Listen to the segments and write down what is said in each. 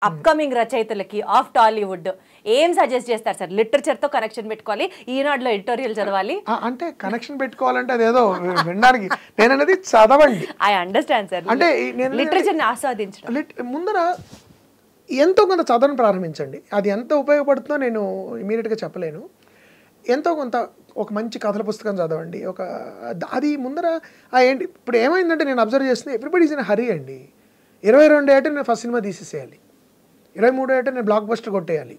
Upcoming రచయితలకి of Tollywood ఏం suggest చేస్తారు sir? Literature తో కనెక్షన్ పెట్టుకోవాలి, ఈనాడులో ఎడిటోరియల్ చదవాలి అంటే కనెక్షన్ పెట్టుకోవాలంటే అదేదో వినడానికి నేను అనేది చదవండి. I understand sir. అంటే లిటరేచర్ని ఆస్వాదించడం ముందర ఎంతో కొంత చదవని ప్రారంభించండి. అది ఎంత ఉపయోగపడుతుందో నేను ఇమీడియట్గా చెప్పలేను. ఎంతో కొంత ఒక మంచి కథల పుస్తకం చదవండి. అది ముందర ఏంటి ఇప్పుడు ఏమైందంటే నేను అబ్జర్వ్ చేస్తుంది, ఎవ్రీబడి ఈజ్ ఇన్ హరీ అండి. 22 ఏట నేను ఫస్ట్ సినిమా తీసేసేయాలి, 23 ఏట నేను బ్లాక్ బస్టర్ కొట్టేయాలి,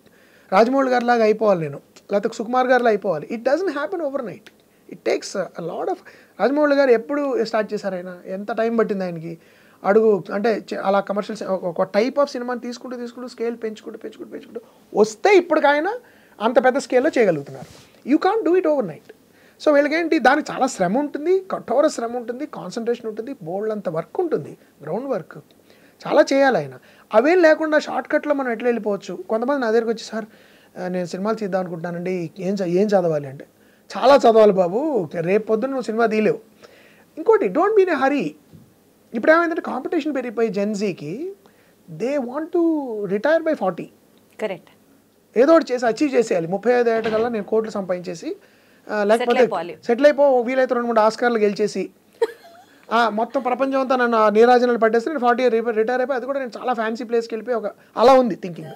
రాజమౌళి గారి లాగా అయిపోవాలి నేను, లేకపోతే సుకుమార్ గారిలా అయిపోవాలి. It doesn't happen over night. It takes a lot of. Rajamouli గారు ఎప్పుడు స్టార్ట్ చేశారు, ఆయన ఎంత టైం పట్టింది ఆయనకి అడుగు అంటే అలా కమర్షియల్స్ ఒక టైప్ ఆఫ్ సినిమాని తీసుకుంటూ స్కేల్ పెంచుకుంటూ వస్తే ఇప్పటికైనా అంత పెద్ద స్కేల్లో చేయగలుగుతున్నారు. You can't do it overnight. So వీళ్ళకేంటి దానికి చాలా శ్రమ ఉంటుంది, కఠోర శ్రమ ఉంటుంది, కాన్సన్ట్రేషన్ ఉంటుంది, బోల్డ్ అంత వర్క్ ఉంటుంది, గ్రౌండ్ వర్క్ చాలా చేయాలి ఆయన. అవేం లేకుండా షార్ట్ కట్లో మనం ఎట్లా వెళ్ళిపోవచ్చు. కొంతమంది నా దగ్గరికి వచ్చి, సార్ నేను సినిమాలు తీద్దాం అనుకుంటున్నానండి, ఏం చదవాలి అంటే, చాలా చదవాలి బాబు, రేపు పొద్దున్న నువ్వు సినిమా తీయలేవు. ఇంకోటి, don't be in a hurry. ఇప్పుడు ఏమైందంటే కాంపిటీషన్ పెరిగిపోయి జెన్జీకి they want to retire by 40. Correct. ఏదో ఒకటి చేసి అచీవ్ చేసేయాలి. 35 ఏళ్ళ కల్లా నేను కోట్లు సంపాదించేసి, లేకపోతే సెటిల్ అయిపో, వీలైతే 2-3 ఆస్కార్లు గెలిచేసి మొత్తం ప్రపంచం అంతా నన్ను నీరాజనాలు పట్టేసి నేను 40 రిటైర్ అయిపోయి, అది కూడా నేను చాలా ఫ్యాన్సీ ప్లేస్కి వెళ్ళిపోయి అలా ఉంది థింకింగ్.